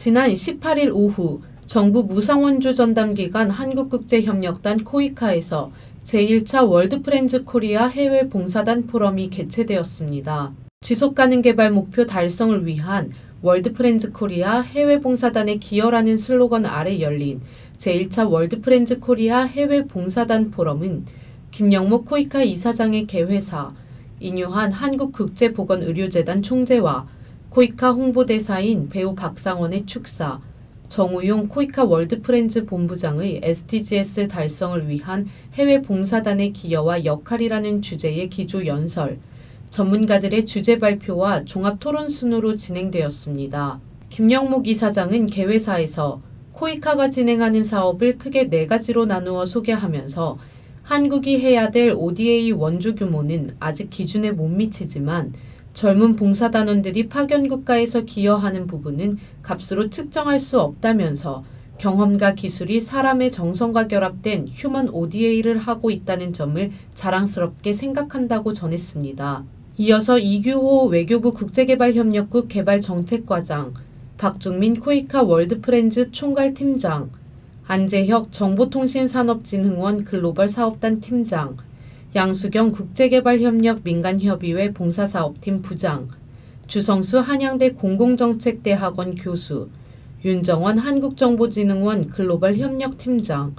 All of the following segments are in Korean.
지난 18일 오후 정부 무상원조 전담기관 한국국제협력단 코이카에서 제1차 월드프렌즈 코리아 해외 봉사단 포럼이 개최되었습니다. 지속가능 개발 목표 달성을 위한 월드프렌즈 코리아 해외 봉사단의 기여라는 슬로건 아래 열린 제1차 월드프렌즈 코리아 해외 봉사단 포럼은 김영목 코이카 이사장의 개회사, 인유한 한국국제보건의료재단 총재와 코이카 홍보대사인 배우 박상원의 축사, 정우용 코이카 월드프렌즈 본부장의 SDGs 달성을 위한 해외 봉사단의 기여와 역할이라는 주제의 기조 연설, 전문가들의 주제 발표와 종합 토론 순으로 진행되었습니다. 김영목 이사장은 개회사에서 코이카가 진행하는 사업을 크게 4가지로 나누어 소개하면서 한국이 해야 될 ODA 원조 규모는 아직 기준에 못 미치지만 젊은 봉사단원들이 파견 국가에서 기여하는 부분은 값으로 측정할 수 없다면서 경험과 기술이 사람의 정성과 결합된 휴먼 ODA를 하고 있다는 점을 자랑스럽게 생각한다고 전했습니다. 이어서 이규호 외교부 국제개발협력국 개발정책과장, 박종민 코이카 월드프렌즈 총괄팀장, 안재혁 정보통신산업진흥원 글로벌 사업단 팀장, 양수경 국제개발협력 민간협의회 봉사사업팀 부장, 주성수 한양대 공공정책대학원 교수, 윤정원 한국정보진흥원 글로벌 협력팀장,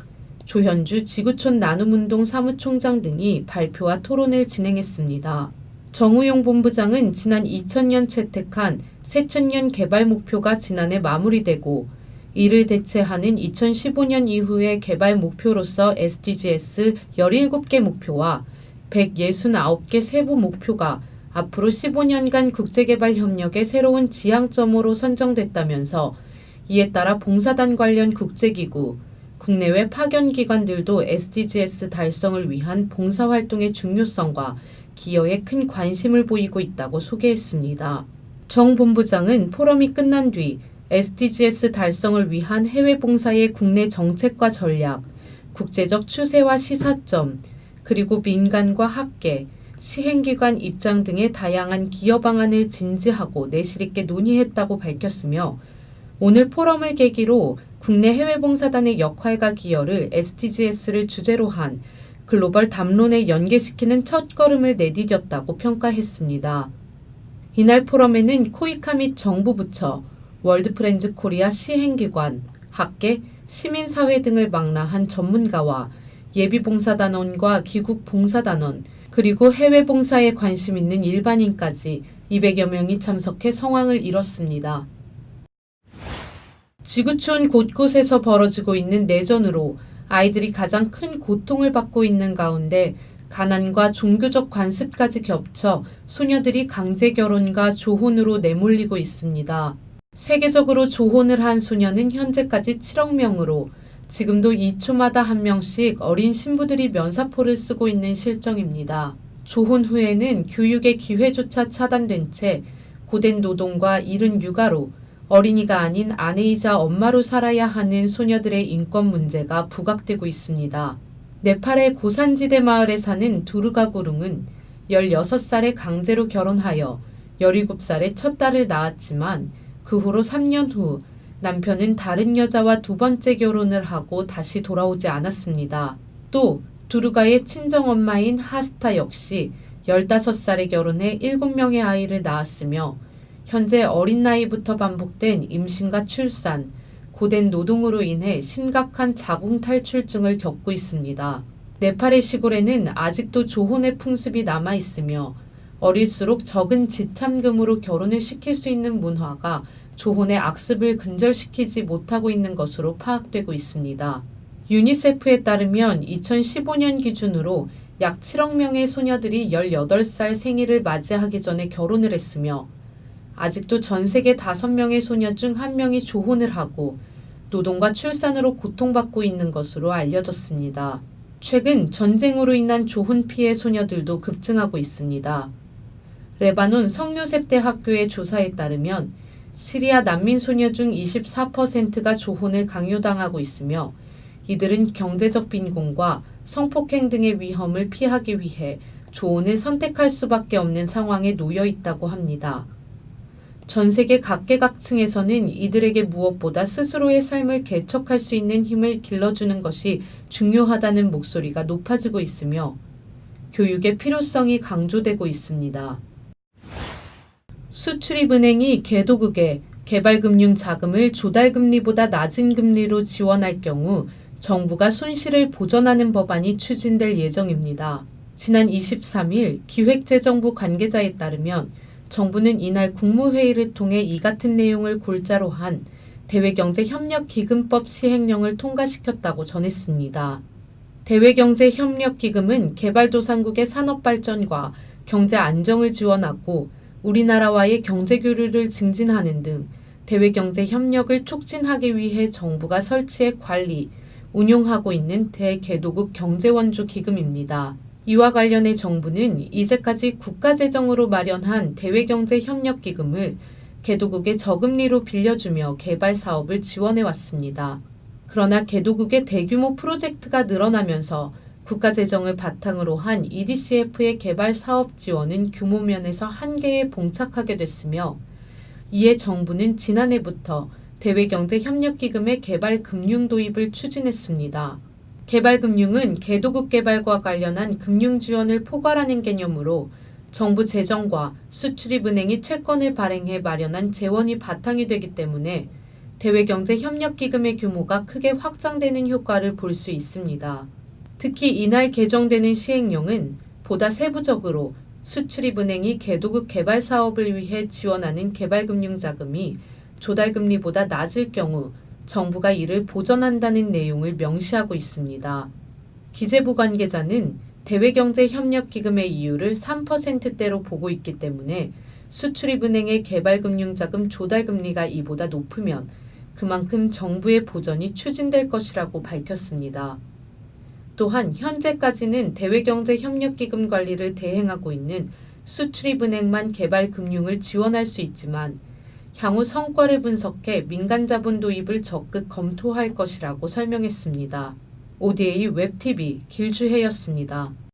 조현주 지구촌 나눔운동 사무총장 등이 발표와 토론을 진행했습니다. 정우용 본부장은 지난 2000년 채택한 새천년 개발 목표가 지난해 마무리되고 이를 대체하는 2015년 이후의 개발 목표로서 SDGs 17개 목표와 169개 세부 목표가 앞으로 15년간 국제개발 협력의 새로운 지향점으로 선정됐다면서 이에 따라 봉사단 관련 국제기구, 국내외 파견기관들도 SDGs 달성을 위한 봉사활동의 중요성과 기여에 큰 관심을 보이고 있다고 소개했습니다. 정 본부장은 포럼이 끝난 뒤 SDGs 달성을 위한 해외 봉사의 국내 정책과 전략, 국제적 추세와 시사점, 그리고 민간과 학계, 시행기관 입장 등의 다양한 기여 방안을 진지하고 내실 있게 논의했다고 밝혔으며 오늘 포럼을 계기로 국내 해외 봉사단의 역할과 기여를 SDGs를 주제로 한 글로벌 담론에 연계시키는 첫걸음을 내디뎠다고 평가했습니다. 이날 포럼에는 코이카 및 정부 부처, 월드프렌즈 코리아 시행기관, 학계, 시민사회 등을 망라한 전문가와 예비봉사단원과 귀국봉사단원, 그리고 해외 봉사에 관심 있는 일반인까지 200여 명이 참석해 성황을 이뤘습니다. 지구촌 곳곳에서 벌어지고 있는 내전으로 아이들이 가장 큰 고통을 받고 있는 가운데 가난과 종교적 관습까지 겹쳐 소녀들이 강제 결혼과 조혼으로 내몰리고 있습니다. 세계적으로 조혼을 한 소녀는 현재까지 7억 명으로 지금도 2초마다 1명씩 어린 신부들이 면사포를 쓰고 있는 실정입니다. 조혼 후에는 교육의 기회조차 차단된 채 고된 노동과 이른 육아로 어린이가 아닌 아내이자 엄마로 살아야 하는 소녀들의 인권 문제가 부각되고 있습니다. 네팔의 고산지대 마을에 사는 두르가 구룽은 16살에 강제로 결혼하여 17살에 첫 딸을 낳았지만 그 후로 3년 후 남편은 다른 여자와 2번째 결혼을 하고 다시 돌아오지 않았습니다. 또 두르가의 친정엄마인 하스타 역시 15살에 결혼해 7명의 아이를 낳았으며 현재 어린 나이부터 반복된 임신과 출산, 고된 노동으로 인해 심각한 자궁 탈출증을 겪고 있습니다. 네팔의 시골에는 아직도 조혼의 풍습이 남아있으며 어릴수록 적은 지참금으로 결혼을 시킬 수 있는 문화가 조혼의 악습을 근절시키지 못하고 있는 것으로 파악되고 있습니다. 유니세프에 따르면 2015년 기준으로 약 7억 명의 소녀들이 18살 생일을 맞이하기 전에 결혼을 했으며 아직도 전 세계 5명의 소녀 중 1명이 조혼을 하고 노동과 출산으로 고통받고 있는 것으로 알려졌습니다. 최근 전쟁으로 인한 조혼 피해 소녀들도 급증하고 있습니다. 레바논 성요셉 대학교의 조사에 따르면 시리아 난민 소녀 중 24%가 조혼을 강요당하고 있으며 이들은 경제적 빈곤과 성폭행 등의 위험을 피하기 위해 조혼을 선택할 수밖에 없는 상황에 놓여 있다고 합니다. 전 세계 각계각층에서는 이들에게 무엇보다 스스로의 삶을 개척할 수 있는 힘을 길러주는 것이 중요하다는 목소리가 높아지고 있으며 교육의 필요성이 강조되고 있습니다. 수출입은행이 개도국에 개발금융 자금을 조달금리보다 낮은 금리로 지원할 경우 정부가 손실을 보전하는 법안이 추진될 예정입니다. 지난 23일 기획재정부 관계자에 따르면 정부는 이날 국무회의를 통해 이 같은 내용을 골자로 한 대외경제협력기금법 시행령을 통과시켰다고 전했습니다. 대외경제협력기금은 개발도상국의 산업발전과 경제 안정을 지원하고 우리나라와의 경제교류를 증진하는 등 대외경제 협력을 촉진하기 위해 정부가 설치해 관리, 운용하고 있는 대개도국 경제원조 기금입니다. 이와 관련해 정부는 이제까지 국가재정으로 마련한 대외경제협력기금을 개도국에 저금리로 빌려주며 개발 사업을 지원해 왔습니다. 그러나 개도국의 대규모 프로젝트가 늘어나면서 국가재정을 바탕으로 한 EDCF의 개발 사업 지원은 규모 면에서 한계에 봉착하게 됐으며 이에 정부는 지난해부터 대외경제협력기금의 개발금융 도입을 추진했습니다. 개발금융은 개도국 개발과 관련한 금융 지원을 포괄하는 개념으로 정부 재정과 수출입은행이 채권을 발행해 마련한 재원이 바탕이 되기 때문에 대외경제협력기금의 규모가 크게 확장되는 효과를 볼 수 있습니다. 특히 이날 개정되는 시행령은 보다 세부적으로 수출입은행이 개도국 개발 사업을 위해 지원하는 개발금융자금이 조달금리보다 낮을 경우 정부가 이를 보전한다는 내용을 명시하고 있습니다. 기재부 관계자는 대외경제협력기금의 이율을 3%대로 보고 있기 때문에 수출입은행의 개발금융자금 조달금리가 이보다 높으면 그만큼 정부의 보전이 추진될 것이라고 밝혔습니다. 또한 현재까지는 대외경제협력기금 관리를 대행하고 있는 수출입은행만 개발금융을 지원할 수 있지만 향후 성과를 분석해 민간자본 도입을 적극 검토할 것이라고 설명했습니다. ODA 웹TV 길주혜였습니다.